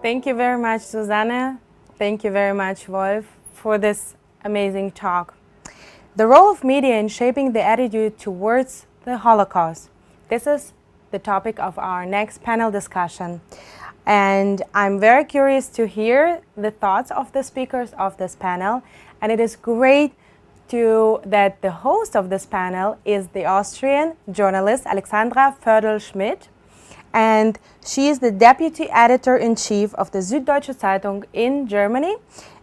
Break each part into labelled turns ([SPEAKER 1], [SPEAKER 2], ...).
[SPEAKER 1] Thank you very much, Susanne. Thank you very much, Wolf, for this amazing talk. The role of media in shaping the attitude towards the Holocaust. This is the topic of our next panel discussion. And I'm very curious to hear the thoughts of the speakers of this panel. And it is great that the host of this panel is the Austrian journalist Alexandra Fo, and she is the deputy editor-in-chief of the Süddeutsche Zeitung in Germany.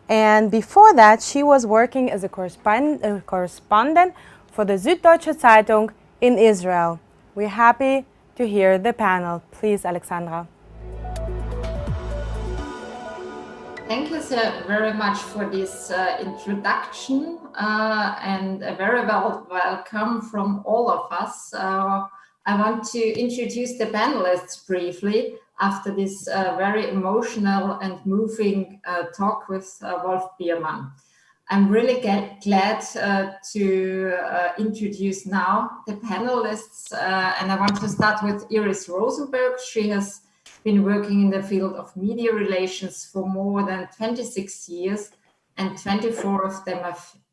[SPEAKER 1] And before that, she was working as a correspondent for the Süddeutsche Zeitung in Israel. We're happy to hear the panel. Please, Alexandra.
[SPEAKER 2] Thank you so very much for this introduction and a very welcome from all of us. I want to introduce the panelists briefly after this very emotional and moving talk with Wolf Biermann. I'm really glad to introduce now the panelists, and I want to start with Iris Rosenberg. She has been working in the field of media relations for more than 26 years, and 24 of them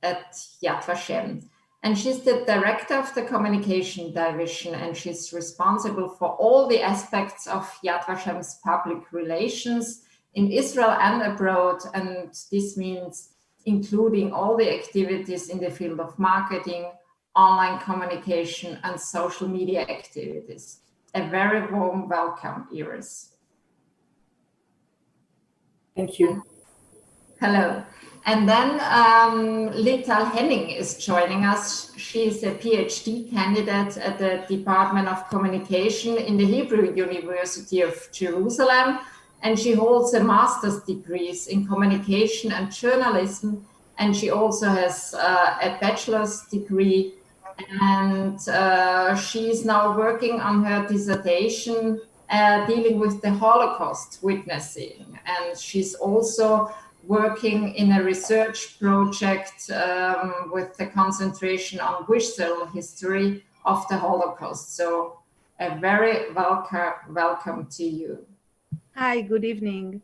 [SPEAKER 2] at Yad Vashem. And she's the director of the communication division, and she's responsible for all the aspects of Yad Vashem's public relations in Israel and abroad. And this means including all the activities in the field of marketing, online communication, and social media activities. A very warm welcome, Iris.
[SPEAKER 3] Thank you.
[SPEAKER 2] Hello. And then Lital Henig is joining us. She is a Ph.D. candidate at the Department of Communication in the Hebrew University of Jerusalem. And she holds a master's degrees in communication and journalism. And she also has a bachelor's degree. And she is now working on her dissertation dealing with the Holocaust witnessing. And she's also working in a research project with the concentration on visual history of the Holocaust. So a very welcome to you.
[SPEAKER 4] Hi, good evening.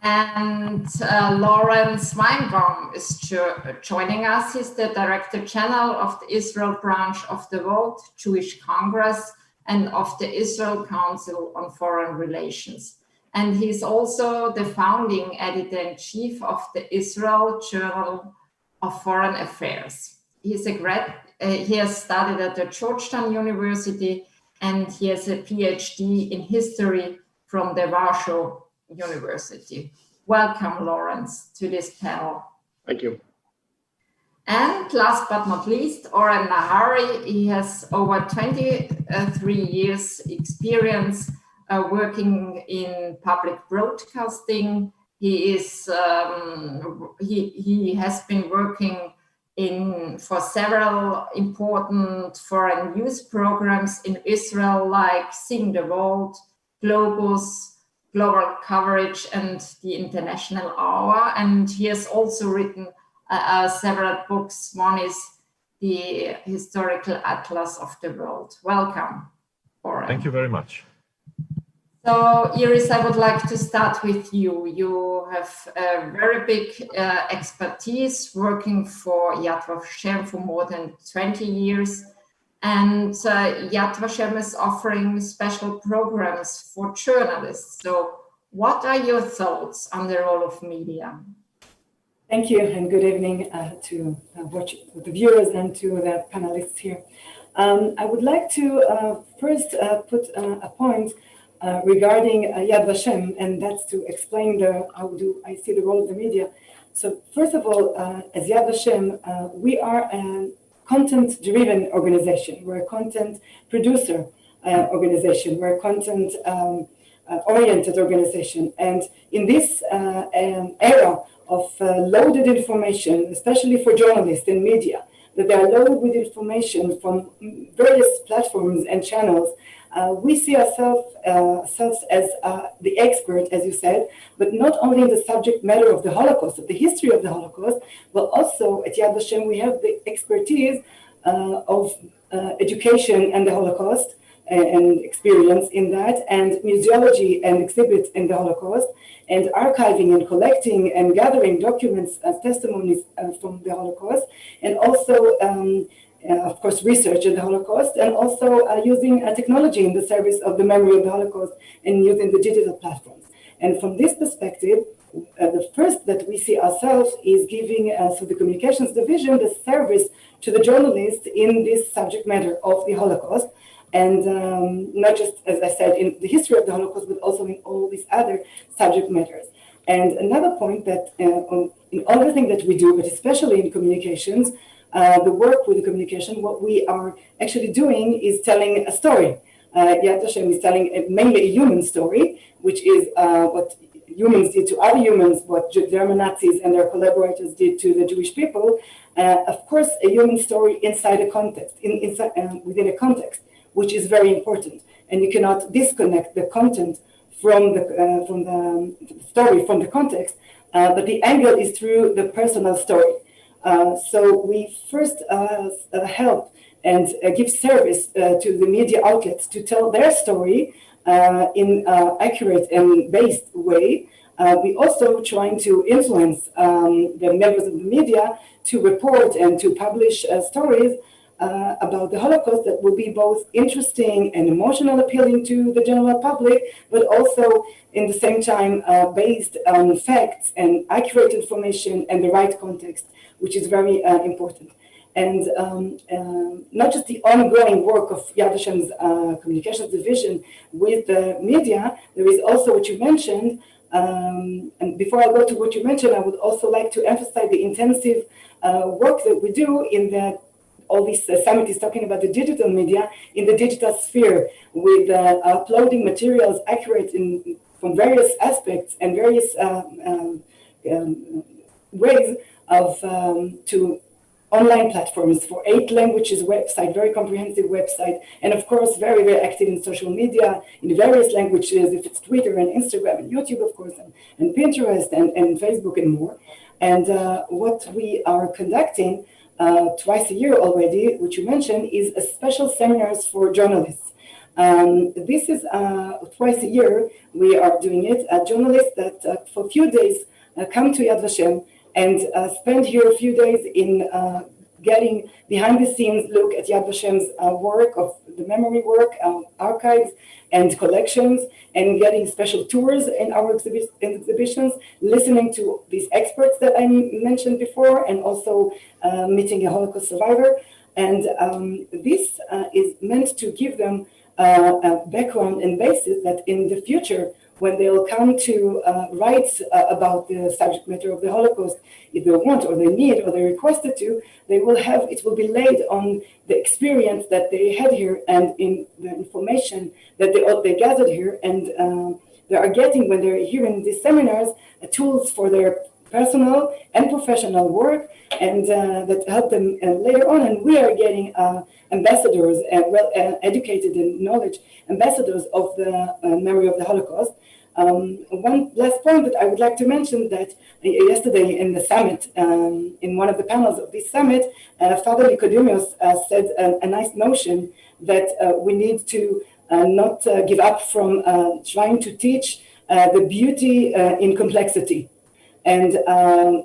[SPEAKER 2] And Laurence Weinbaum is joining us. He's the Director General of the Israel branch of the World Jewish Congress and of the Israel Council on Foreign Relations. And he's also the founding editor-in-chief of the Israel Journal of Foreign Affairs. He has studied at the Georgetown University, and he has a PhD in history from the Warsaw University. Welcome, Laurence, to this panel.
[SPEAKER 5] Thank you.
[SPEAKER 2] And last but not least, Oren Nahari. He has over 23 years experience working in public broadcasting. He has been working for several important foreign news programs in Israel, like Seeing the World, Globus, Global Coverage, and the International Hour. And he has also written several books. One is the Historical Atlas of the World. Welcome, Oren.
[SPEAKER 5] Thank you very much.
[SPEAKER 2] So, Iris, I would like to start with you. You have a very big expertise working for Yad Vashem for more than 20 years. And Yad Vashem is offering special programs for journalists. So what are your thoughts on the role of media?
[SPEAKER 3] Thank you, and good evening to the viewers and to the panelists here. I would like to first put a point regarding Yad Vashem, and that's to explain how do I see the role of the media. So first of all, as Yad Vashem, we are a content-driven organization. We're a content producer organization. We're a content-oriented organization. And in this era of loaded information, especially for journalists and media, that they are loaded with information from various platforms and channels, we see ourselves as the expert, as you said, but not only in the subject matter of the Holocaust, of the history of the Holocaust, but also at Yad Vashem we have the expertise of education and the Holocaust, and experience in that, and museology and exhibits in the Holocaust, and archiving and collecting and gathering documents as testimonies from the Holocaust, and also, of course, research in the Holocaust, and also using technology in the service of the memory of the Holocaust and using the digital platforms. And from this perspective, the first that we see ourselves is giving, through the communications division, the service to the journalists in this subject matter of the Holocaust. And not just, as I said, in the history of the Holocaust, but also in all these other subject matters. And another point that in everything that we do, but especially in communications, the work with the communication, what we are actually doing is telling a story. Yad Vashem is telling mainly a human story, which is what humans did to other humans, what German Nazis and their collaborators did to the Jewish people. Of course, a human story inside a context, within a context, which is very important. And you cannot disconnect the content from the story, from the context, but the angle is through the personal story. So we first help and give service to the media outlets to tell their story in accurate and based way. We also trying to influence the members of the media to report and to publish stories about the Holocaust that will be both interesting and emotional, appealing to the general public, but also in the same time based on facts and accurate information and the right context, which is very important. And not just the ongoing work of Yad Vashem's communications division with the media, there is also what you mentioned. And before I go to what you mentioned, I would also like to emphasize the intensive work that we do in all this summit is talking about the digital media in the digital sphere, with uploading materials accurate from various aspects and various ways of to online platforms for 8 languages website, very comprehensive website, and of course very, very active in social media in various languages, if it's Twitter and Instagram and YouTube, of course, and Pinterest and Facebook and more. And what we are conducting twice a year already, which you mentioned, is a special seminars for journalists. This is twice a year we are doing it. Journalists that for a few days come to Yad Vashem and spend here a few days in getting behind the scenes look at Yad Vashem's work, of the memory work, archives and collections, and getting special tours in our exhibitions, listening to these experts that I mentioned before, and also meeting a Holocaust survivor. And this is meant to give them a background and basis that in the future, when they'll come to write about the subject matter of the Holocaust, if they want or they need or they're requested to, they will have, it will be laid on the experience that they had here and in the information that they gathered here, and they are getting, when they're here in these seminars, tools for their personal and professional work, and that help them later on. And we are getting ambassadors, well educated in knowledge, ambassadors of the memory of the Holocaust. One last point that I would like to mention, that yesterday in the summit, in one of the panels of this summit, Father Nicodemus said a nice notion that we need to not give up from trying to teach the beauty in complexity. And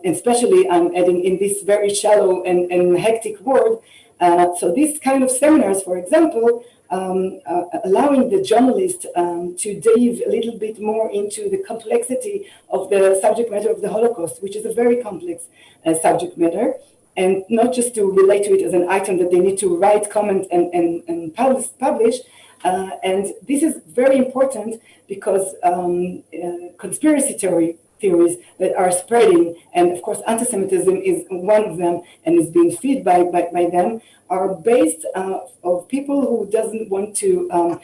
[SPEAKER 3] especially I'm adding in this very shallow and hectic world. So these kind of seminars, for example, allowing the journalist to dive a little bit more into the complexity of the subject matter of the Holocaust, which is a very complex subject matter, and not just to relate to it as an item that they need to write, comment, and publish. And this is very important because conspiracy theories that are spreading, and of course anti-Semitism is one of them and is being fed by them, are based of people who doesn't want to,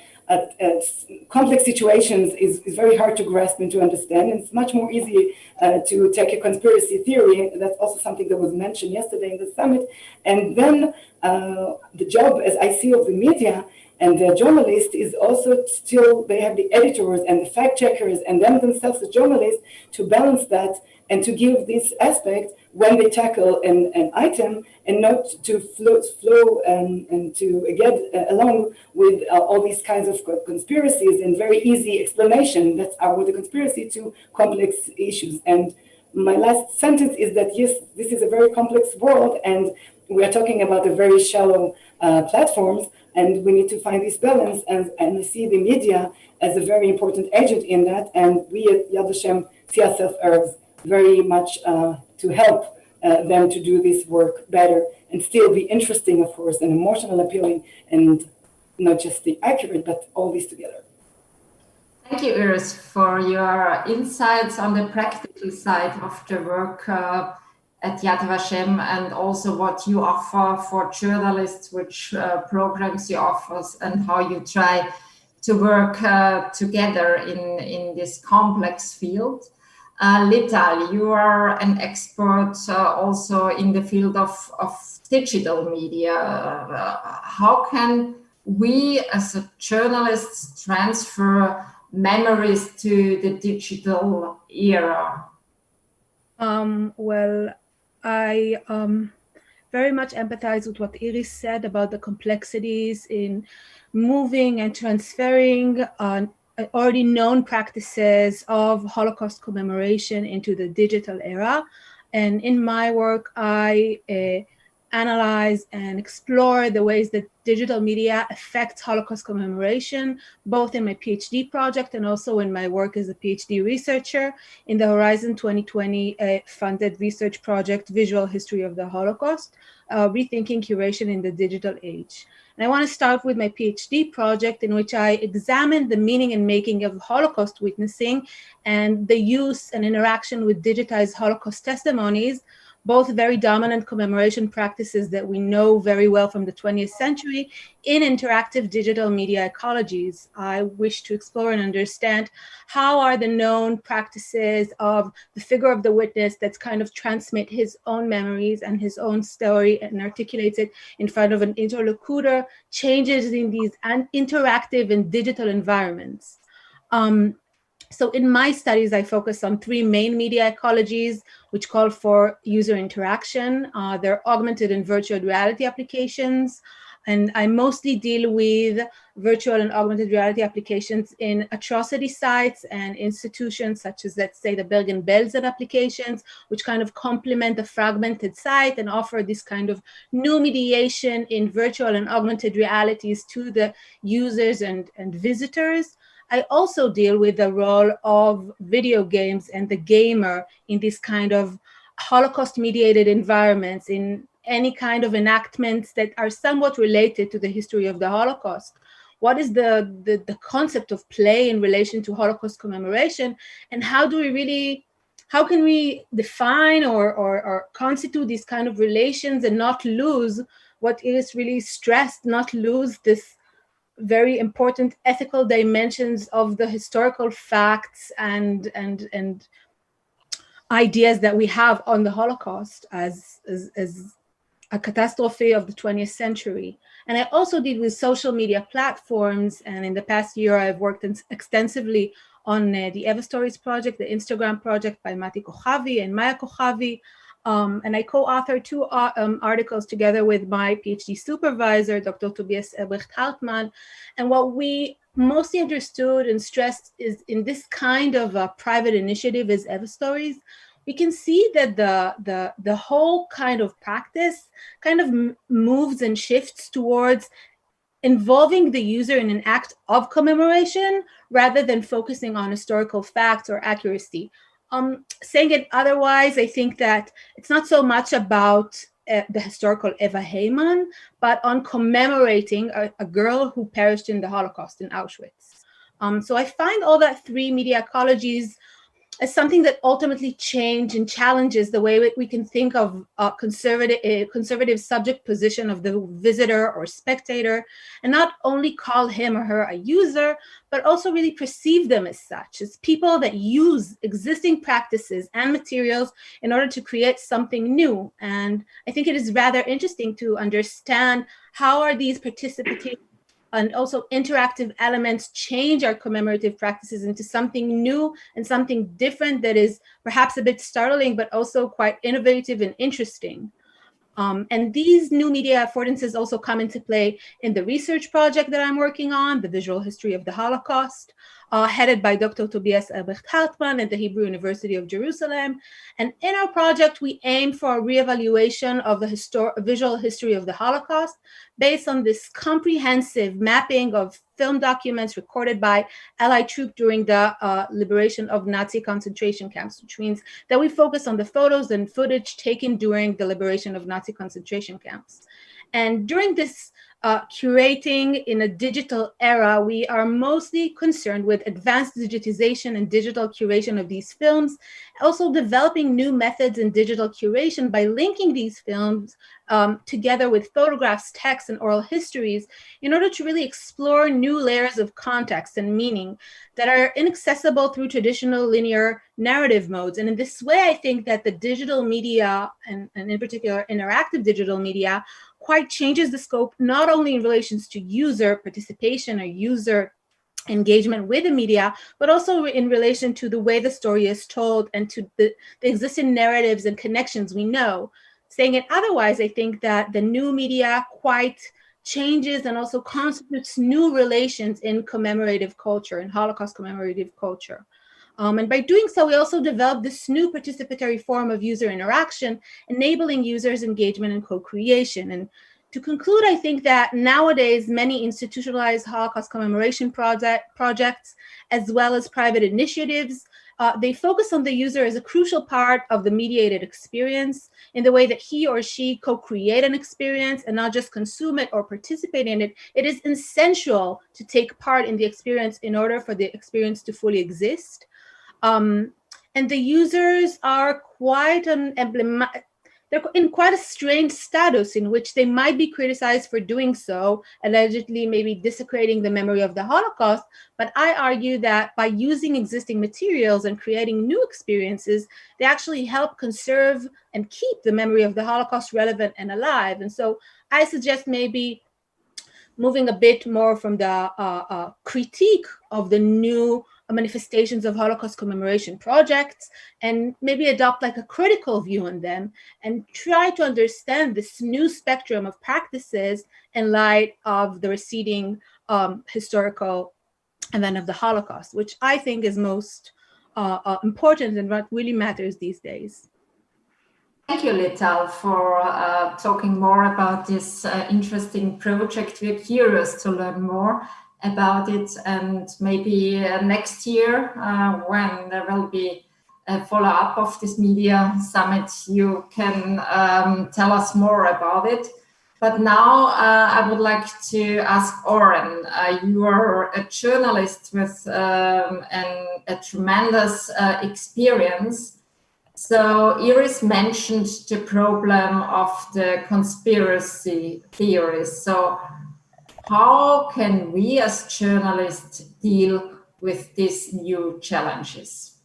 [SPEAKER 3] complex situations is very hard to grasp and to understand, and it's much more easy to take a conspiracy theory. That's also something that was mentioned yesterday in the summit. And then the job, as I see, of the media And the journalist is also still, they have the editors and the fact checkers and them themselves as journalists to balance that and to give this aspect when they tackle an item and not to flow and to get along with all these kinds of conspiracies and very easy explanation. That's with the conspiracy to complex issues. And my last sentence is that, yes, this is a very complex world and we are talking about a very shallow platforms, and we need to find this balance and see the media as a very important agent in that. And we at Yad Vashem see ourselves as very much to help them to do this work better and still be interesting, of course, and emotional appealing, and not just the accurate, but all these together.
[SPEAKER 2] Thank you, Iris, for your insights on the practical side of the work at Yad Vashem, and also what you offer for journalists, which programs you offer, and how you try to work together in this complex field. Lital, you are an expert also in the field of digital media. How can we as a journalists transfer memories to the digital era?
[SPEAKER 4] Well, I very much empathize with what Iris said about the complexities in moving and transferring already known practices of Holocaust commemoration into the digital era. And in my work, I analyze and explore the ways that digital media affects Holocaust commemoration, both in my PhD project and also in my work as a PhD researcher in the Horizon 2020 funded research project, Visual History of the Holocaust, Rethinking Curation in the Digital Age. And I want to start with my PhD project, in which I examined the meaning and making of Holocaust witnessing and the use and interaction with digitized Holocaust testimonies, both very dominant commemoration practices that we know very well from the 20th century in interactive digital media ecologies. I wish to explore and understand how are the known practices of the figure of the witness that's kind of transmit his own memories and his own story and articulates it in front of an interlocutor, changes in these interactive and digital environments. So in my studies, I focus on three main media ecologies, which call for user interaction. They're augmented and virtual reality applications. And I mostly deal with virtual and augmented reality applications in atrocity sites and institutions such as, let's say, the Bergen-Belsen applications, which kind of complement the fragmented site and offer this kind of new mediation in virtual and augmented realities to the users and visitors. I also deal with the role of video games and the gamer in this kind of Holocaust-mediated environments, in any kind of enactments that are somewhat related to the history of the Holocaust. What is the concept of play in relation to Holocaust commemoration, and how can we define or constitute these kind of relations and not lose what is really stressed, not lose this very important ethical dimensions of the historical facts and ideas that we have on the Holocaust as a catastrophe of the 20th century. And I also deal with social media platforms. And in the past year, I've worked extensively on the Eva Stories project, the Instagram project by Mati Kochavi and Maya Kochavi. And I co-authored two articles together with my PhD supervisor, Dr. Tobias Ebrecht-Hartmann. And what we mostly understood and stressed is in this kind of a private initiative as Eva Stories, we can see that the whole kind of practice kind of moves and shifts towards involving the user in an act of commemoration rather than focusing on historical facts or accuracy. Saying it otherwise, I think that it's not so much about the historical Eva Heyman, but on commemorating a girl who perished in the Holocaust in Auschwitz. So I find all that three media ecologies as something that ultimately change and challenges the way we can think of a conservative subject position of the visitor or spectator, and not only call him or her a user, but also really perceive them as such, as people that use existing practices and materials in order to create something new. And I think it is rather interesting to understand how are these participatory and also interactive elements change our commemorative practices into something new and something different that is perhaps a bit startling, but also quite innovative and interesting. And these new media affordances also come into play in the research project that I'm working on, the visual history of the Holocaust, headed by Dr. Tobias Albrecht Hartmann at the Hebrew University of Jerusalem. And in our project, we aim for a reevaluation of the visual history of the Holocaust based on this comprehensive mapping of film documents recorded by Allied troops during the liberation of Nazi concentration camps, which means that we focus on the photos and footage taken during the liberation of Nazi concentration camps. And during this curating in a digital era, we are mostly concerned with advanced digitization and digital curation of these films, also developing new methods in digital curation by linking these films together with photographs, texts, and oral histories in order to really explore new layers of context and meaning that are inaccessible through traditional linear narrative modes. And in this way, I think that the digital media, and in particular interactive digital media, quite changes the scope, not only in relations to user participation or user engagement with the media, but also in relation to the way the story is told and to the existing narratives and connections we know. Saying it otherwise, I think that the new media quite changes and also constitutes new relations in commemorative culture, in Holocaust commemorative culture. And by doing so, we also developed this new participatory form of user interaction, enabling users' engagement and co-creation. And to conclude, I think that nowadays, many institutionalized Holocaust commemoration projects, as well as private initiatives, they focus on the user as a crucial part of the mediated experience in the way that he or she co-create an experience and not just consume it or participate in it. It is essential to take part in the experience in order for the experience to fully exist. And the users are quite they're in quite a strange status in which they might be criticized for doing so, allegedly maybe desecrating the memory of the Holocaust. But I argue that by using existing materials and creating new experiences, they actually help conserve and keep the memory of the Holocaust relevant and alive. And so I suggest maybe moving a bit more from the critique of the new manifestations of Holocaust commemoration projects and maybe adopt like a critical view on them and try to understand this new spectrum of practices in light of the receding historical event of the Holocaust, which I think is most important and what really matters these days.
[SPEAKER 2] Thank you, Lital, for talking more about this interesting project. We're curious to learn more about it, and maybe next year, when there will be a follow-up of this media summit, you can tell us more about it. But now I would like to ask Oren. You are a journalist with a tremendous experience. So Iris mentioned the problem of the conspiracy theories. So how can we as journalists deal with these new challenges?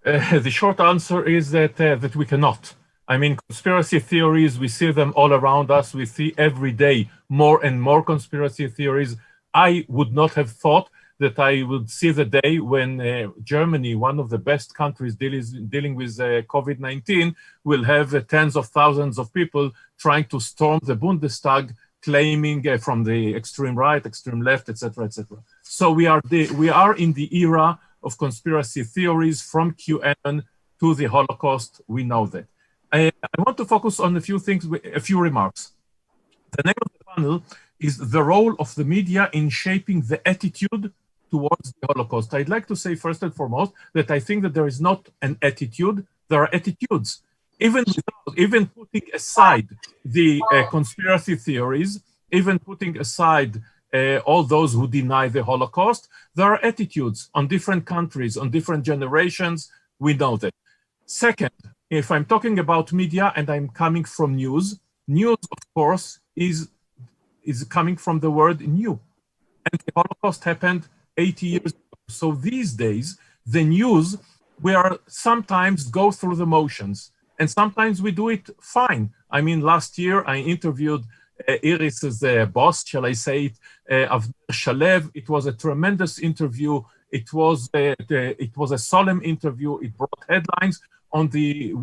[SPEAKER 5] The short answer is that we cannot. I mean, conspiracy theories, we see them all around us. We see every day more and more conspiracy theories. I would not have thought that I would see the day when Germany, one of the best countries dealing with COVID-19, will have tens of thousands of people trying to storm the Bundestag, claiming from the extreme right, extreme left, etc., etc. So we are in the era of conspiracy theories, from QAnon to the Holocaust. We know that. I want to focus on a few things, a few remarks. The name of the panel is the role of the media in shaping the attitude towards the Holocaust. I'd like to say first and foremost that I think that there is not an attitude, there are attitudes. Even putting aside the conspiracy theories, even putting aside all those who deny the Holocaust, there are attitudes on different countries, on different generations. We know that. Second, if I'm talking about media and I'm coming from news, of course, is coming from the word new. And the Holocaust happened 80 years ago. So these days, the news, we are sometimes go through the motions. And sometimes we do it fine. I mean, last year I interviewed Iris's boss, shall I say it, Avner Shalev. It was a tremendous interview. It was a solemn interview. It brought headlines on the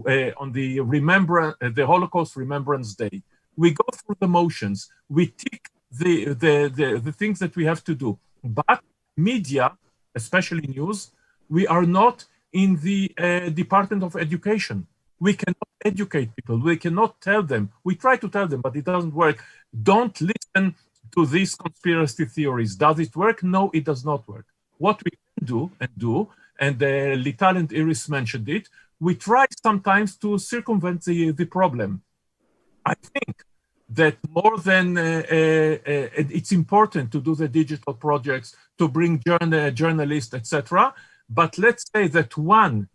[SPEAKER 5] Holocaust Remembrance Day. We go through the motions. We tick the things that we have to do. But media, especially news, we are not in the Department of Education. We cannot educate people. We cannot tell them. We try to tell them, but it doesn't work. Don't listen to these conspiracy theories. Does it work? No, it does not work. What we can do, and Lital and Iris mentioned it, we try sometimes to circumvent the problem. I think that more than it's important to do the digital projects, to bring journalists, etc. But let's say that one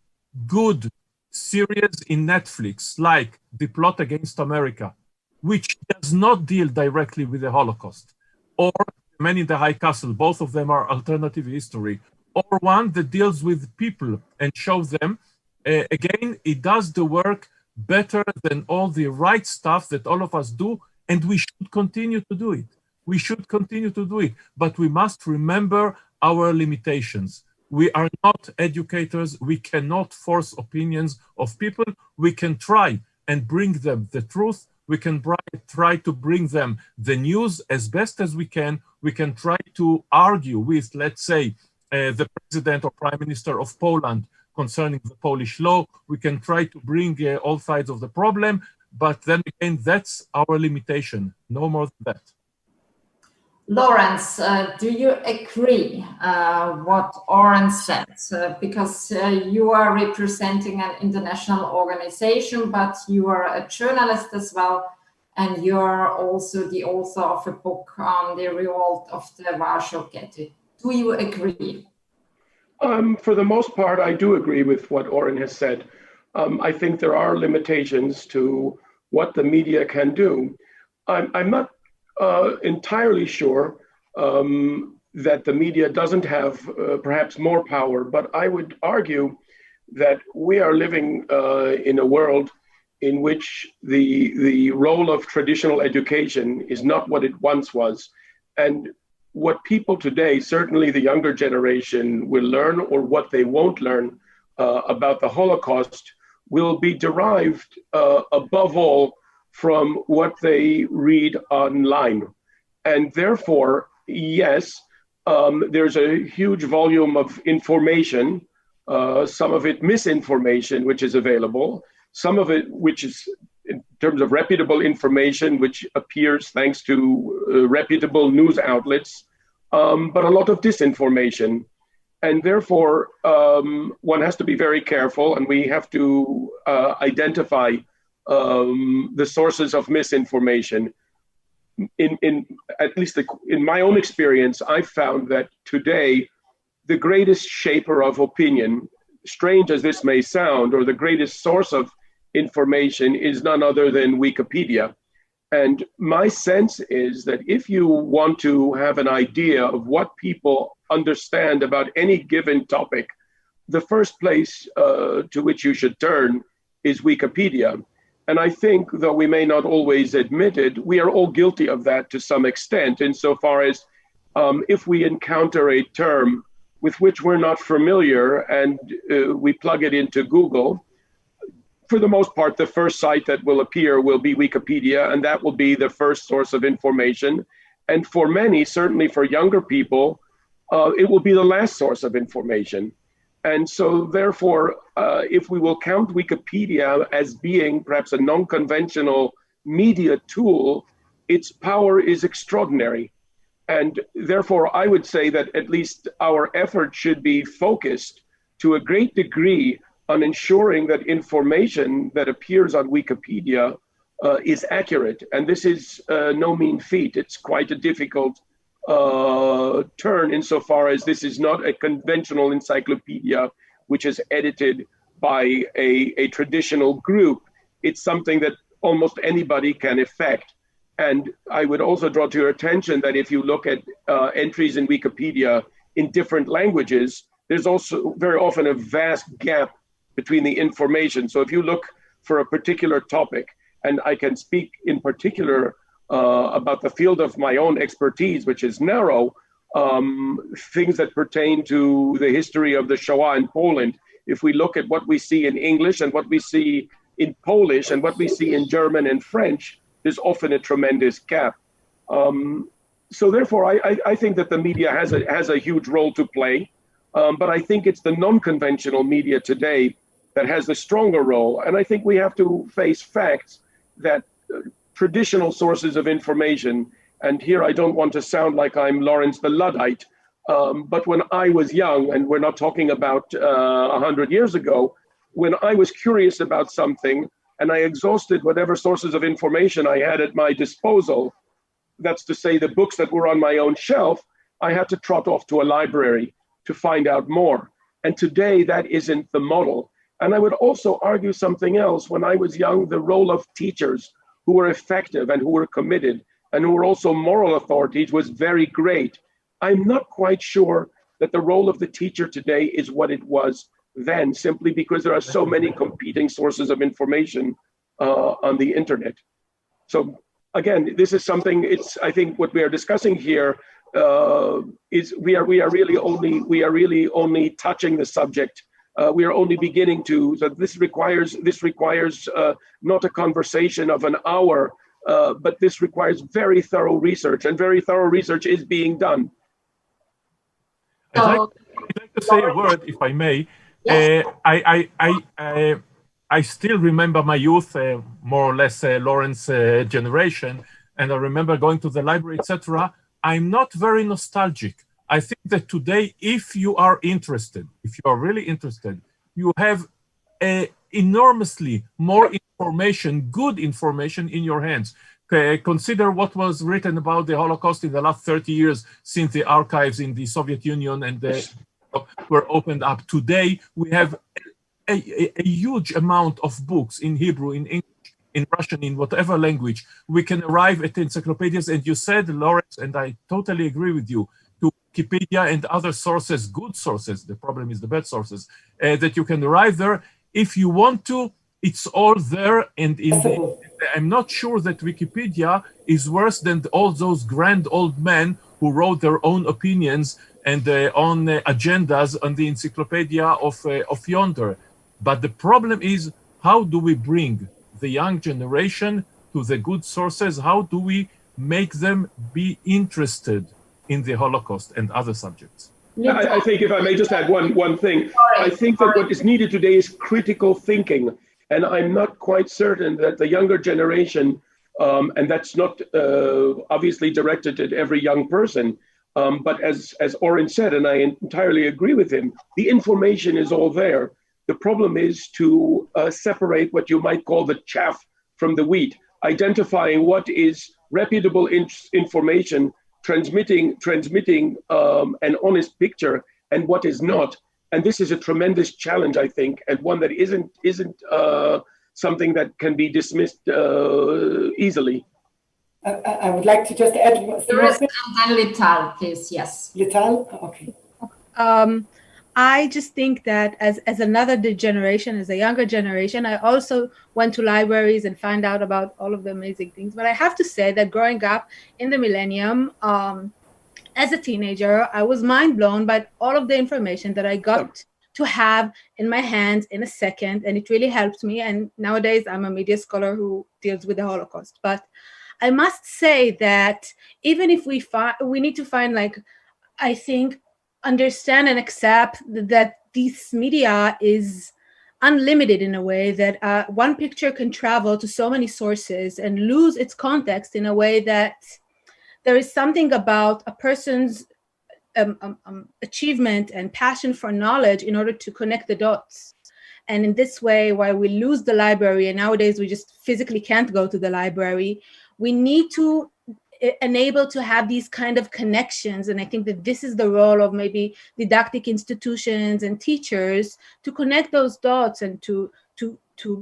[SPEAKER 5] good series in Netflix, like The Plot Against America, which does not deal directly with the Holocaust, or Men in the High Castle, both of them are alternative history, or one that deals with people and shows them, again, it does the work better than all the right stuff that all of us do, and we should continue to do it. We should continue to do it, but we must remember our limitations. We are not educators. We cannot force opinions of people. We can try and bring them the truth. We can try to bring them the news as best as we can. We can try to argue with, let's say, the president or prime minister of Poland concerning the Polish law. We can try to bring all sides of the problem, but then again, that's our limitation, no more than that.
[SPEAKER 2] Laurence, do you agree what Oren said? Because you are representing an international organization, but you are a journalist as well, and you are also the author of a book on the revolt of the Warsaw Ghetto. Do you agree?
[SPEAKER 6] For the most part, I do agree with what Oren has said. I think there are limitations to what the media can do. I'm not entirely sure that the media doesn't have perhaps more power, but I would argue that we are living in a world in which the role of traditional education is not what it once was. And what people today, certainly the younger generation, will learn, or what they won't learn about the Holocaust, will be derived above all from what they read online. And therefore, yes, there's a huge volume of information, some of it misinformation, which is available, some of it which is in terms of reputable information, which appears thanks to reputable news outlets, but a lot of disinformation. And therefore, one has to be very careful, and we have to identify the sources of misinformation. At least in my own experience, I've found that today, the greatest shaper of opinion, strange as this may sound, or the greatest source of information is none other than Wikipedia. And my sense is that if you want to have an idea of what people understand about any given topic, the first place to which you should turn is Wikipedia. And I think, though we may not always admit it, we are all guilty of that to some extent, insofar as if we encounter a term with which we're not familiar and we plug it into Google, for the most part, the first site that will appear will be Wikipedia, and that will be the first source of information. And for many, certainly for younger people, it will be the last source of information. And so therefore, if we will count Wikipedia as being perhaps a non-conventional media tool, its power is extraordinary. And therefore, I would say that at least our effort should be focused to a great degree on ensuring that information that appears on Wikipedia is accurate. And this is no mean feat. It's quite a difficult turn insofar as this is not a conventional encyclopedia which is edited by a traditional group. It's something that almost anybody can effect. And I would also draw to your attention that if you look at entries in Wikipedia in different languages, there's also very often a vast gap between the information. So if you look for a particular topic, and I can speak in particular about the field of my own expertise, which is narrow, things that pertain to the history of the Shoah in Poland, if we look at what we see in English and what we see in Polish and what we see in German and French, there's often a tremendous gap. So therefore, I think that the media has a huge role to play, but I think it's the non-conventional media today that has the stronger role. And I think we have to face facts that traditional sources of information, and here I don't want to sound like I'm Laurence the Luddite, but when I was young, and we're not talking about 100 years ago, when I was curious about something and I exhausted whatever sources of information I had at my disposal, that's to say the books that were on my own shelf, I had to trot off to a library to find out more. And today that isn't the model. And I would also argue something else. When I was young, the role of teachers who were effective and who were committed and who were also moral authorities was very great. I'm not quite sure that the role of the teacher today is what it was then, simply because there are so many competing sources of information on the internet. So again, this is something, I think what we are discussing here is we are really only touching the subject. We are only beginning to, so this requires not a conversation of an hour, but this requires very thorough research, and very thorough research is being done.
[SPEAKER 5] I'd like to say a word, if I may.
[SPEAKER 2] Yes.
[SPEAKER 5] I still remember my youth, more or less Laurence generation, and I remember going to the library, etc. I'm not very nostalgic. I think that today, if you are interested, if you are really interested, you have enormously more information, good information in your hands. Consider what was written about the Holocaust in the last 30 years since the archives in the Soviet Union and were opened up. Today, we have a huge amount of books in Hebrew, in English, in Russian, in whatever language. We can arrive at encyclopedias, and you said, Laurence, and I totally agree with you, to Wikipedia and other sources, good sources, the problem is the bad sources, that you can arrive there. If you want to, it's all there, and I'm not sure that Wikipedia is worse than all those grand old men who wrote their own opinions and on agendas on the encyclopedia of yonder. But the problem is, how do we bring the young generation to the good sources? How do we make them be interested in the Holocaust and other subjects?
[SPEAKER 6] I think, if I may just add one thing, I think that what is needed today is critical thinking. And I'm not quite certain that the younger generation, and that's not obviously directed at every young person, but as Oren said, and I entirely agree with him, the information is all there. The problem is to separate what you might call the chaff from the wheat, identifying what is reputable information, transmitting an honest picture, and what is not. And this is a tremendous challenge, I think, and one that isn't something that can be dismissed easily.
[SPEAKER 3] I would like to just add.
[SPEAKER 2] There is Lital, please. Yes.
[SPEAKER 3] Lital? Okay.
[SPEAKER 4] I just think that as another generation, as a younger generation, I also went to libraries and found out about all of the amazing things. But I have to say that growing up in the millennium, as a teenager, I was mind blown by all of the information that I got to have in my hands in a second, and it really helped me. And nowadays, I'm a media scholar who deals with the Holocaust. But I must say that even if we need to find, like, I think, understand and accept that this media is unlimited in a way that one picture can travel to so many sources and lose its context in a way that there is something about a person's achievement and passion for knowledge in order to connect the dots. And in this way, while we lose the library, and nowadays we just physically can't go to the library, we need to enable to have these kind of connections. And I think that this is the role of maybe didactic institutions and teachers to connect those dots and to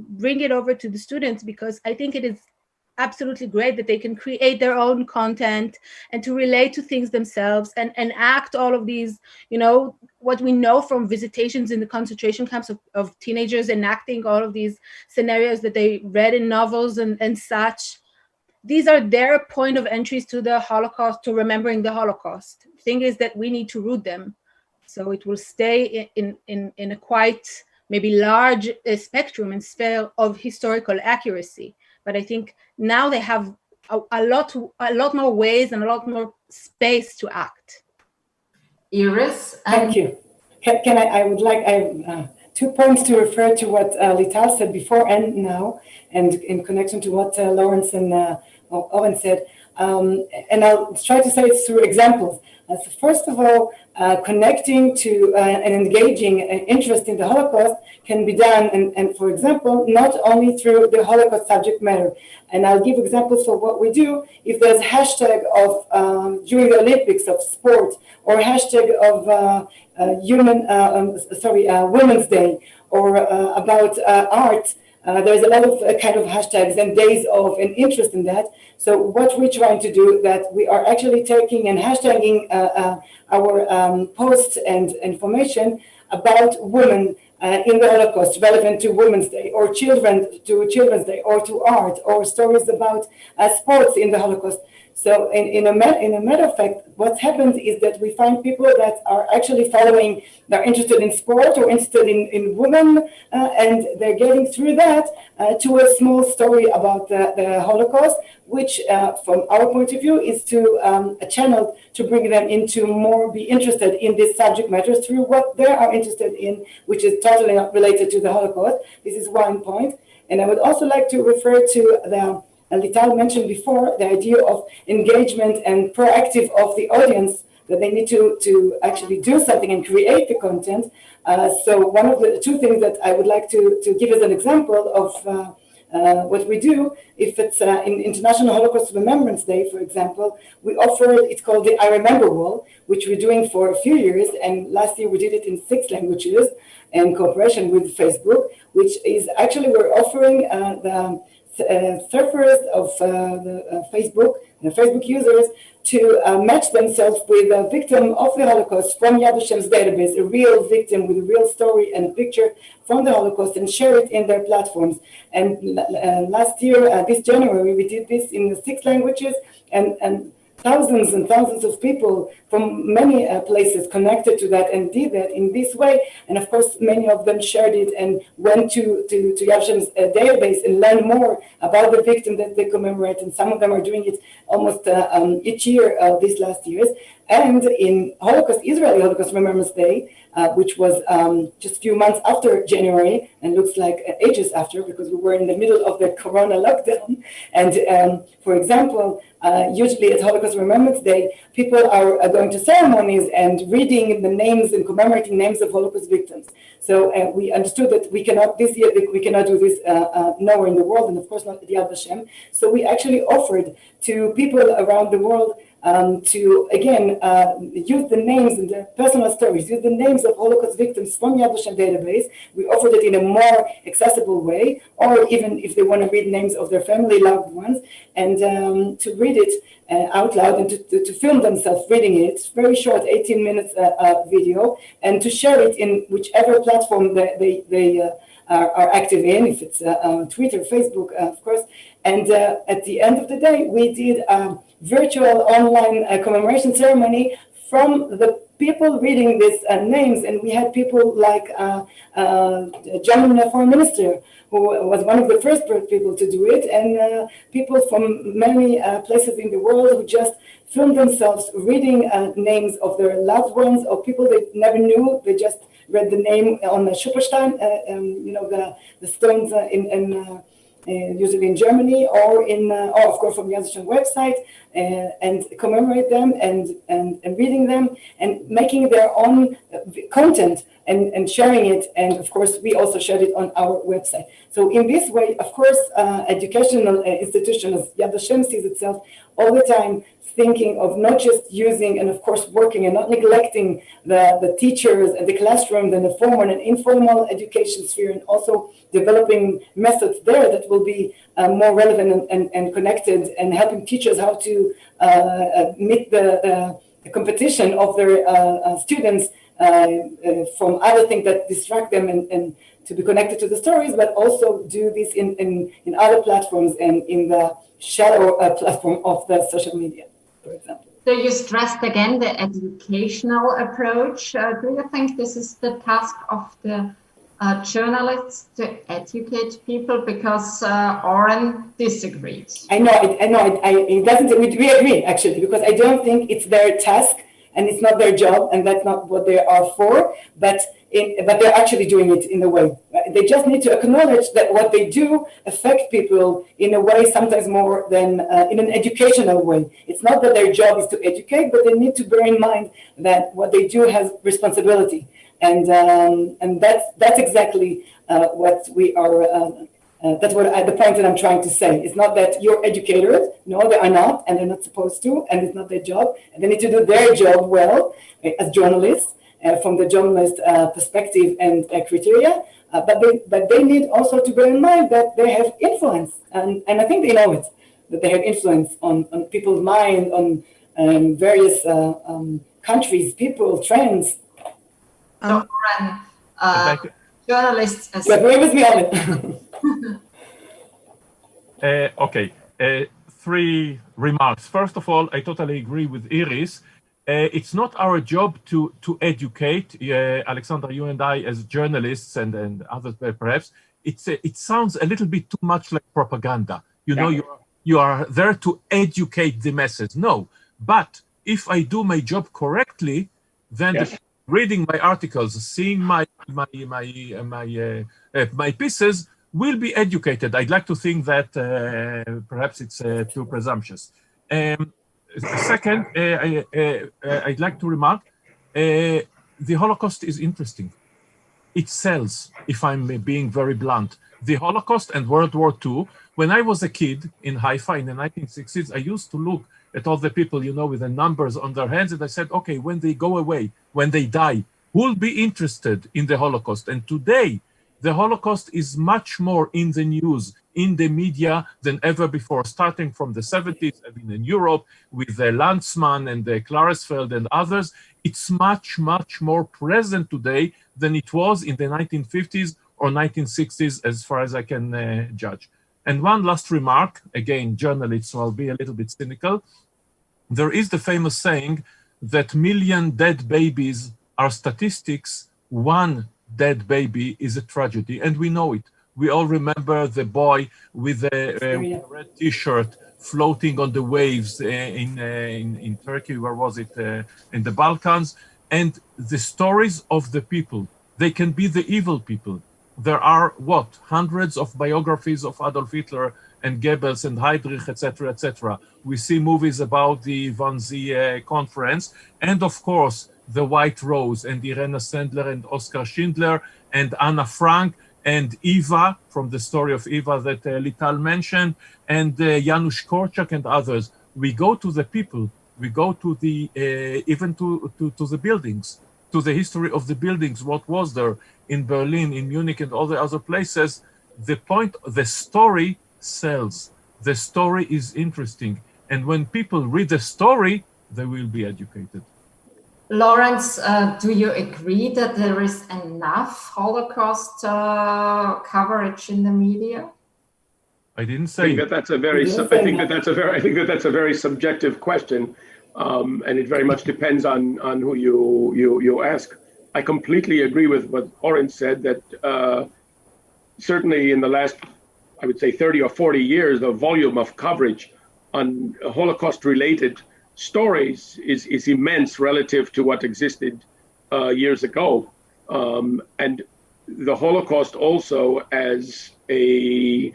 [SPEAKER 4] bring it over to the students, because I think it is absolutely great that they can create their own content and to relate to things themselves and act all of these, what we know from visitations in the concentration camps of teenagers enacting all of these scenarios that they read in novels and such. these are their point of entries to the Holocaust, to remembering the Holocaust. Thing is that we need to root them, so it will stay in a quite maybe large spectrum and sphere of historical accuracy. But I think now they have a lot more ways and a lot more space to act.
[SPEAKER 2] Iris,
[SPEAKER 3] thank you. I would like 2 points to refer to what Lital said before and now, and in connection to what Laurence and Oren said. And I'll try to say it through examples. So first of all, connecting to and engaging interest in the Holocaust can be done, and for example, not only through the Holocaust subject matter. And I'll give examples of what we do. If there's hashtag of during the Olympics of sport, or hashtag of Women's Day, or about art. There's a lot of kind of hashtags and days of and interest in that. So what we're trying to do, that we are actually taking and hashtagging our posts and information about women in the Holocaust, relevant to Women's Day, or children to Children's Day, or to art, or stories about sports in the Holocaust. So in a matter of fact, what happens is that we find people that are actually following, they're interested in sport or interested in women, and they're getting through that to a small story about the Holocaust, which from our point of view is to a channel to bring them into more, be interested in this subject matter through what they are interested in, which is totally not related to the Holocaust. This is one point. And I would also like to refer to the Lital mentioned before, the idea of engagement and proactive of the audience, that they need to actually do something and create the content. So one of the 2 things that I would like to give as an example of what we do, if it's in International Holocaust Remembrance Day, for example, we offer, it's called the I Remember Wall, which we're doing for a few years, and last year we did it in 6 languages in cooperation with Facebook, which is actually, we're offering the surfers of the Facebook users to match themselves with a victim of the Holocaust from Yad Vashem's database, a real victim with a real story and a picture from the Holocaust, and share it in their platforms. And last year, this January, we did this in 6 languages, and thousands and thousands of people from many places connected to that and did that in this way. And of course, many of them shared it and went to Yad Vashem's database and learned more about the victim that they commemorate. And some of them are doing it almost each year these last years. And in Israeli Holocaust Remembrance Day, which was just a few months after January, and looks like ages after, because we were in the middle of the Corona lockdown. And for example, usually at Holocaust Remembrance Day, people are going to ceremonies and reading the names and commemorating names of Holocaust victims. So we understood that we cannot, this year, we cannot do this nowhere in the world, and of course not at Yad Vashem. So we actually offered to people around the world to, again, use the names and the personal stories, use the names of Holocaust victims from Yad Vashem database. We offered it in a more accessible way, or even if they want to read names of their family loved ones, and to read it out loud and to film themselves reading it. It's very short, 18 minutes video, and to share it in whichever platform they are active in, if it's Twitter, Facebook, of course. And at the end of the day, we did virtual online commemoration ceremony from the people reading these names, and we had people like German foreign minister, who was one of the first people to do it, and people from many places in the world who just filmed themselves reading names of their loved ones or people they never knew. They just read the name on the Schupperstein, the stones usually in Germany, or of course from the Yad Vashem website, and commemorate them and reading them and making their own content and sharing it. And of course, we also shared it on our website. So in this way, of course, educational institutions, Yad Vashem sees itself all the time thinking of not just using and of course working and not neglecting the teachers and the classrooms and the formal and informal education sphere, and also developing methods there that will be more relevant and connected, and helping teachers how to meet the competition of their students from other things that distract them and to be connected to the stories, but also do this in other platforms and in the shadow platform of the social media, for example.
[SPEAKER 2] So you stressed again the educational approach. Do you think this is the task of the journalists to educate people? Because Oren disagreed.
[SPEAKER 3] I know. It doesn't. We agree actually, because I don't think it's their task and it's not their job, and that's not what they are for. But they're actually doing it in a way. They just need to acknowledge that what they do affect people in a way, sometimes more than in an educational way. It's not that their job is to educate, but they need to bear in mind that what they do has responsibility, and that's exactly what we are. That's the point that I'm trying to say. It's not that you're educators. No, they are not, and they're not supposed to, and it's not their job. And they need to do their job well as journalists. From the journalist perspective and criteria, but they need also to bear in mind that they have influence, and I think they know it, that they have influence on people's mind, on various countries, people, trends.
[SPEAKER 2] So, Oren, journalists.
[SPEAKER 3] You agree with me on
[SPEAKER 5] it? Okay, 3 remarks. First of all, I totally agree with Iris. It's not our job to educate, Alexandra, you and I, as journalists and others perhaps. It sounds a little bit too much like propaganda. You know, you are there to educate the masses. No, but if I do my job correctly, then reading my articles, seeing my pieces will be educated. I'd like to think that perhaps it's too presumptuous. Second, I'd like to remark, the Holocaust is interesting. It sells, if I'm being very blunt. The Holocaust and World War II, when I was a kid in Haifa in the 1960s, I used to look at all the people, you know, with the numbers on their hands, and I said, okay, when they go away, when they die, who'll be interested in the Holocaust? And today, the Holocaust is much more in the news, in the media than ever before, starting from the 70s, I mean, in Europe, with the Lanzmann and the Klaresfeld and others. It's much, much more present today than it was in the 1950s or 1960s, as far as I can judge. And one last remark, again, journalist, so I'll be a little bit cynical. There is the famous saying that 1 million dead babies are statistics, 1 dead baby is a tragedy, and we know it. We all remember the boy with a red T-shirt floating on the waves in Turkey, where was it, in the Balkans, and the stories of the people. They can be the evil people. There are, hundreds of biographies of Adolf Hitler and Goebbels and Heydrich, etc., etc. We see movies about the Wannsee conference, and of course, The White Rose, and Irena Sendler and Oskar Schindler and Anna Frank and Eva, from the story of Eva that Lital mentioned, and Janusz Korczak and others. We go to the people, we go to the, even to the buildings, to the history of the buildings, what was there in Berlin, in Munich, and all the other places. The point, the story sells. The story is interesting. And when people read the story, they will be educated.
[SPEAKER 2] Laurence, do you agree that there is enough Holocaust coverage in the media?
[SPEAKER 5] I didn't say.
[SPEAKER 6] I think that that's a very. I think that that's a very subjective question, and it very much depends on who you ask. I completely agree with what Oren said. That certainly in the last, I would say, 30 or 40 years, the volume of coverage on Holocaust-related stories is immense relative to what existed years ago, and the Holocaust also as a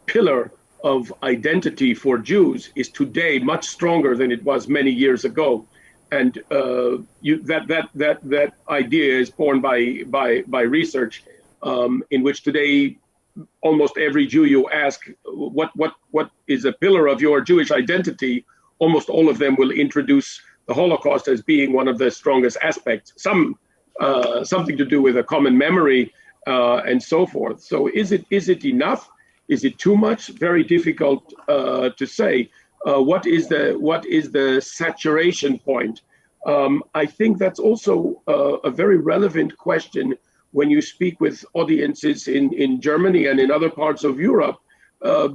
[SPEAKER 6] pillar of identity for Jews is today much stronger than it was many years ago, and that idea is borne by research, in which today almost every Jew you ask what is a pillar of your Jewish identity, almost all of them will introduce the Holocaust as being one of the strongest aspects. Something to do with a common memory and so forth. So is it enough? Is it too much? Very difficult to say. What is the saturation point? I think that's also a very relevant question when you speak with audiences in Germany and in other parts of Europe,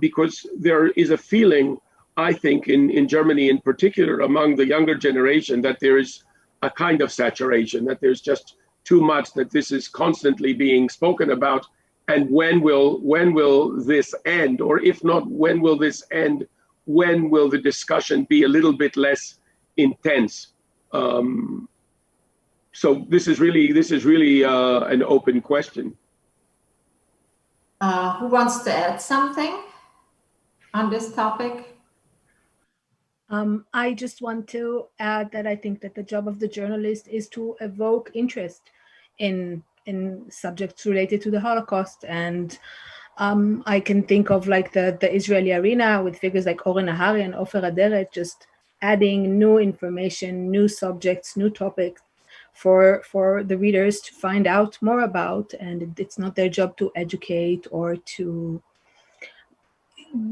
[SPEAKER 6] because there is a feeling, I think, in Germany in particular, among the younger generation, that there is a kind of saturation, that there's just too much, that this is constantly being spoken about. And when will this end? Or if not, when will this end? When will the discussion be a little bit less intense? So this is really an open question.
[SPEAKER 2] Who wants to add something on this topic?
[SPEAKER 4] I just want to add that I think that the job of the journalist is to evoke interest in subjects related to the Holocaust. And I can think of like the Israeli arena with figures like Oren Nahari and Ofer Aderet, just adding new information, new subjects, new topics for the readers to find out more about. And it's not their job to educate or to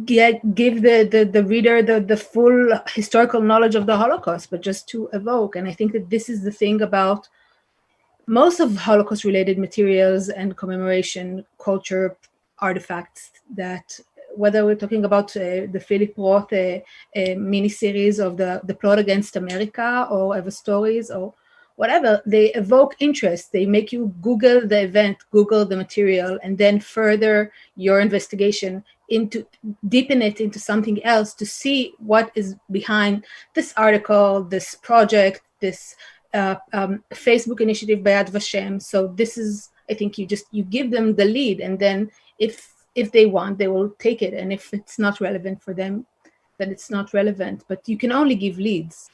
[SPEAKER 4] give the reader the full historical knowledge of the Holocaust, but just to evoke. And I think that this is the thing about most of Holocaust-related materials and commemoration culture artifacts, that whether we're talking about the Philip Roth miniseries of the plot against America, or ever stories, or whatever, they evoke interest. They make you Google the event, Google the material, and then further your investigation deepen it into something else to see what is behind this article, this project, this Facebook initiative by Vashem. So this is, I think you give them the lead, and then if they want, they will take it. And if it's not relevant for them, then it's not relevant. But you can only give leads.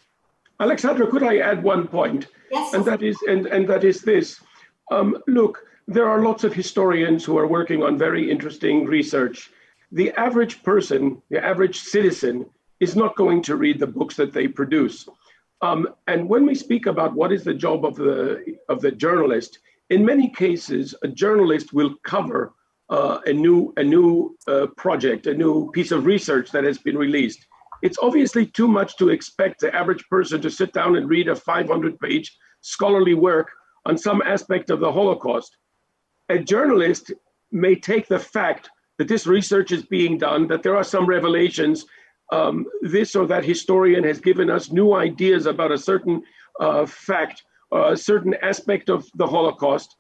[SPEAKER 6] Alexandra, could I add one point?
[SPEAKER 2] Yes.
[SPEAKER 6] And that is this. Look, there are lots of historians who are working on very interesting research. The average person, the average citizen, is not going to read the books that they produce. And when we speak about what is the job of the journalist, in many cases, a journalist will cover a new project, a new piece of research that has been released. It's obviously too much to expect the average person to sit down and read a 500-page scholarly work on some aspect of the Holocaust. A journalist may take the fact that this research is being done, that there are some revelations, this or that historian has given us new ideas about a certain fact, a certain aspect of the Holocaust,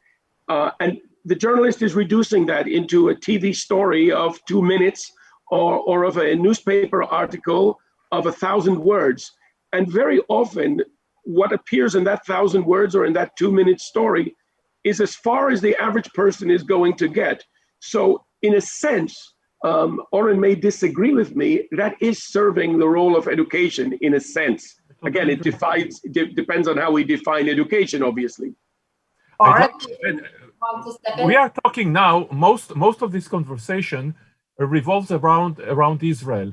[SPEAKER 6] and the journalist is reducing that into a TV story of 2 minutes, or of a newspaper article of 1,000 words. And very often, what appears in that 1,000 words or in that 2-minute story is as far as the average person is going to get. So in a sense, Oren may disagree with me, that is serving the role of education in a sense. Again, it depends on how we define education, obviously.
[SPEAKER 5] We are talking now, most of this conversation revolves around Israel.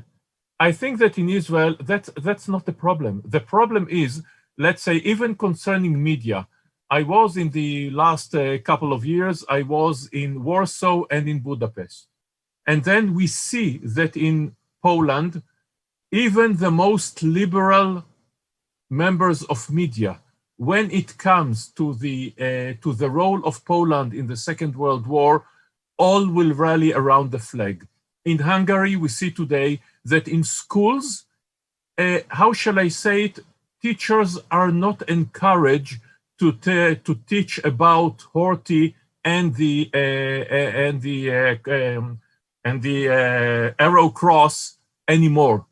[SPEAKER 5] I think that in Israel, that's not the problem. The problem is, let's say, even concerning media. I was in the last couple of years, I was in Warsaw and in Budapest. And then we see that in Poland, even the most liberal members of media, when it comes to the role of Poland in the Second World War, all will rally around the flag. In Hungary, we see today that in schools, how shall I say it, teachers are not encouraged to teach about Horthy and the Arrow Cross anymore.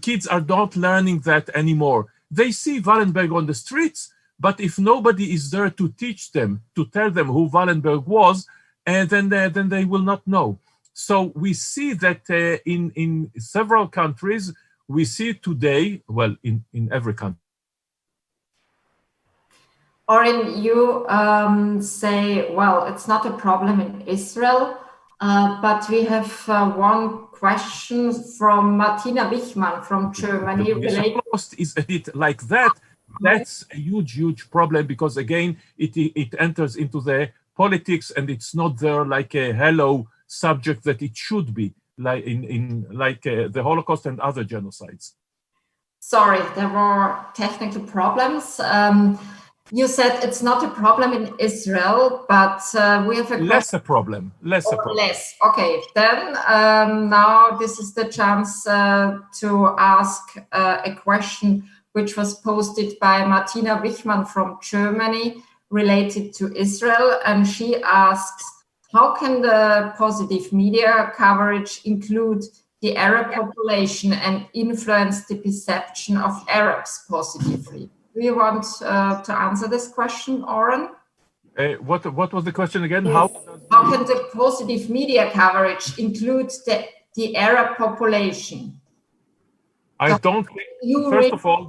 [SPEAKER 5] Kids are not learning that anymore. They see Wallenberg on the streets, but if nobody is there to teach them, to tell them who Wallenberg was, then they will not know. So we see that in several countries, we see today, well, in every country.
[SPEAKER 2] Oren, you say, well, it's not a problem in Israel, but we have one question from Martina Wichmann from Germany.
[SPEAKER 5] The Holocaust is a hit like that. That's a huge problem, because again, it enters into the politics, and it's not there like a hello subject that it should be, like in the Holocaust and other genocides.
[SPEAKER 2] Sorry, there were technical problems. You said it's not a problem in Israel, but we have a
[SPEAKER 5] less a problem. Less a problem.
[SPEAKER 2] Less. Okay, then now this is the chance to ask a question which was posted by Martina Wichmann from Germany related to Israel, and she asks, how can the positive media coverage include the Arab population and influence the perception of Arabs positively? Do you want to answer this question, Oren?
[SPEAKER 5] What was the question again?
[SPEAKER 3] Yes.
[SPEAKER 2] How can the positive media coverage include the Arab population?
[SPEAKER 5] I don't think, first of all,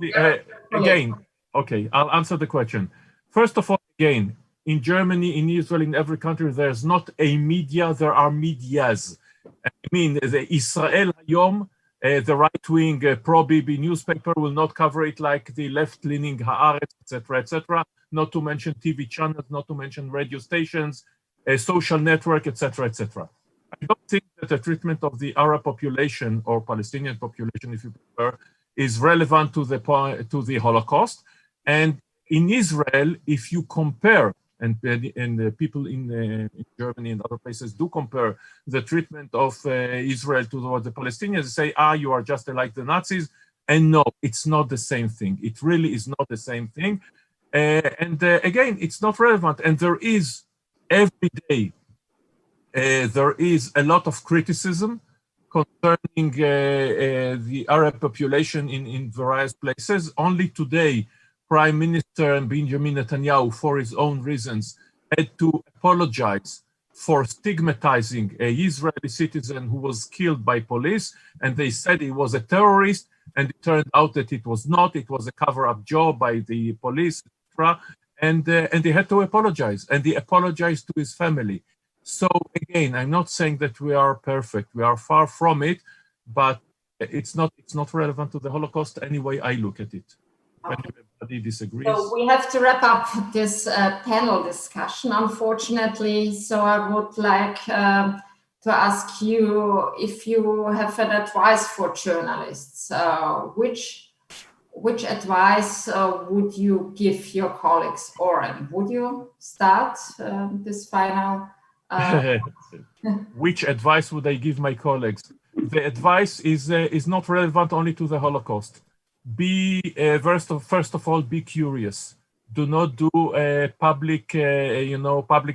[SPEAKER 5] again, okay, I'll answer the question. First of all, again, in Germany, in Israel, in every country, there's not a media, there are medias. I mean, the Israel Hayom, the right-wing pro-Bibi newspaper will not cover it like the left-leaning Haaretz, etc., not to mention TV channels, not to mention radio stations, a social network, etc., etc. I don't think that the treatment of the Arab population or Palestinian population, if you prefer, is relevant to the Holocaust. And in Israel, if you compare, and the people in Germany and other places do compare the treatment of Israel towards the Palestinians, say, you are just like the Nazis. And no, it's not the same thing. It really is not the same thing. Again, it's not relevant. And there is, every day, there is a lot of criticism concerning the Arab population in various places. Only today, Prime Minister Benjamin Netanyahu, for his own reasons, had to apologize for stigmatizing an Israeli citizen who was killed by police. And they said he was a terrorist. And it turned out that it was not. It was a cover-up job by the police, etc. And he had to apologize. And he apologized to his family. So again, I'm not saying that we are perfect. We are far from it. But it's not relevant to the Holocaust any way I look at it.
[SPEAKER 2] Okay.
[SPEAKER 5] Everybody disagrees.
[SPEAKER 2] So we have to wrap up this panel discussion, unfortunately. So I would like to ask you if you have an advice for journalists. Which advice would you give your colleagues? Oren, would you start this final?
[SPEAKER 5] Which advice would I give my colleagues? The advice is not relevant only to the Holocaust. Be first of all, be curious. Do not do public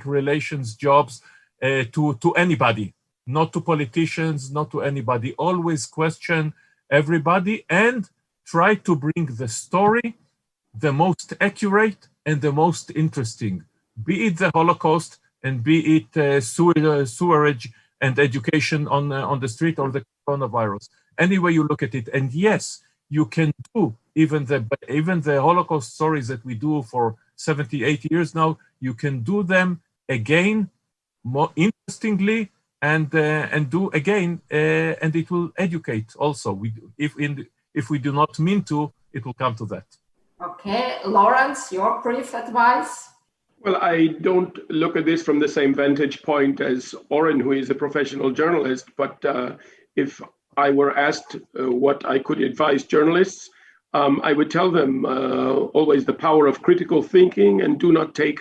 [SPEAKER 5] relations jobs to anybody, not to politicians, not to anybody. Always question everybody and try to bring the story the most accurate and the most interesting. Be it the Holocaust and be it sewerage and education on the street or the coronavirus. Any way you look at it, and yes, you can do even the Holocaust stories that we do for 78 years now. You can do them again, more interestingly, and do again, and it will educate also. If we do not mean to, it will come to that.
[SPEAKER 2] Okay, Laurence, your brief advice.
[SPEAKER 6] Well, I don't look at this from the same vantage point as Oren, who is a professional journalist, but if I were asked what I could advise journalists, I would tell them always the power of critical thinking and do not take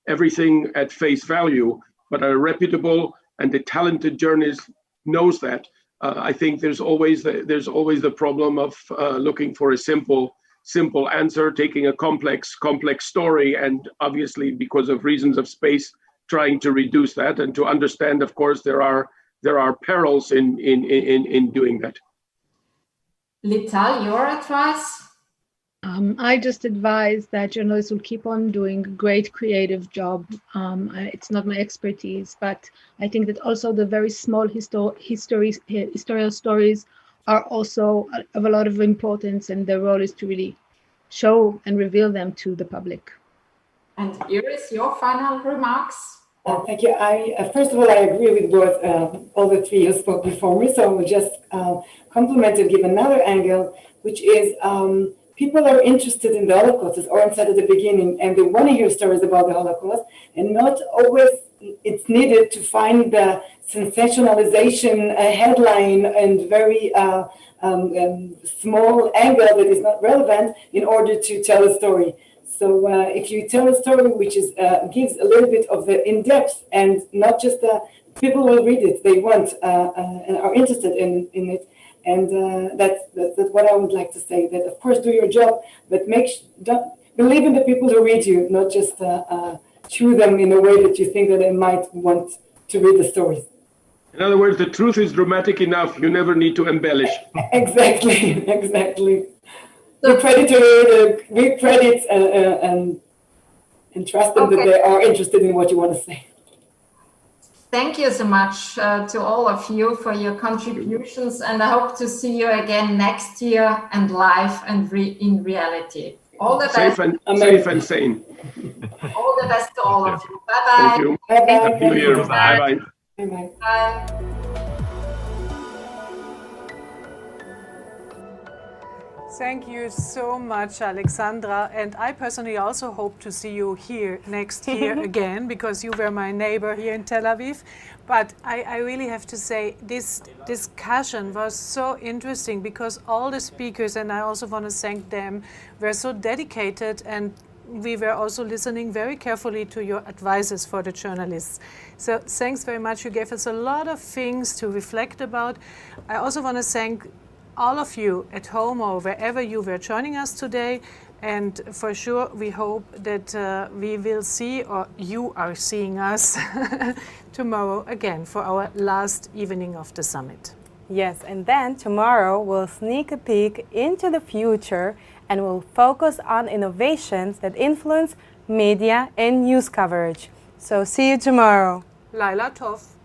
[SPEAKER 6] everything at face value, but a reputable and a talented journalist knows that. I think there's always the problem of looking for a simple answer, taking a complex story, and obviously because of reasons of space, trying to reduce that and to understand, of course, there are perils in doing that.
[SPEAKER 2] Lital, your advice?
[SPEAKER 4] I just advise that journalists will keep on doing a great creative job. It's not my expertise, but I think that also the very small historical stories are also of a lot of importance, and their role is to really show and reveal them to the public.
[SPEAKER 2] And Iris, your final remarks?
[SPEAKER 3] Thank you. First of all, I agree with what all the three who spoke before me. So I will just compliment and give another angle, which is people are interested in the Holocaust, as Oren said at the beginning, and they want to hear stories about the Holocaust, and not always it's needed to find the sensationalization headline and very small angle that is not relevant in order to tell a story. So if you tell a story which is gives a little bit of the in-depth and not just people will read it, they want and are interested in it. And that's what I would like to say, that of course do your job, but don't believe in the people who read you, not just chew them in a way that you think that they might want to read the stories.
[SPEAKER 6] In other words, the truth is dramatic enough. You never need to embellish.
[SPEAKER 3] Exactly, exactly. Be ready to read credits and trust them that they are interested in what you want to say.
[SPEAKER 2] Thank you so much to all of you for your contributions, and I hope to see you again next year and live and in reality. All the best.
[SPEAKER 6] Safe and sane.
[SPEAKER 2] All the best to all of you. Bye-bye.
[SPEAKER 6] Thank you.
[SPEAKER 3] Bye-bye.
[SPEAKER 6] Happy New Year. Bye-bye.
[SPEAKER 3] Bye-bye.
[SPEAKER 2] Bye.
[SPEAKER 7] Thank you so much, Alexandra. And I personally also hope to see you here next year again, because you were my neighbor here in Tel Aviv. But I really have to say, this discussion was so interesting because all the speakers, and I also want to thank them, were so dedicated, and we were also listening very carefully to your advices for the journalists. So thanks very much. You gave us a lot of things to reflect about. I also want to thank all of you at home or wherever you were joining us today, and for sure we hope that we will see, or you are seeing us tomorrow again for our last evening of the summit.
[SPEAKER 1] Yes, and then tomorrow we'll sneak a peek into the future and we'll focus on innovations that influence media and news coverage. So see you tomorrow.
[SPEAKER 7] Laila Tov.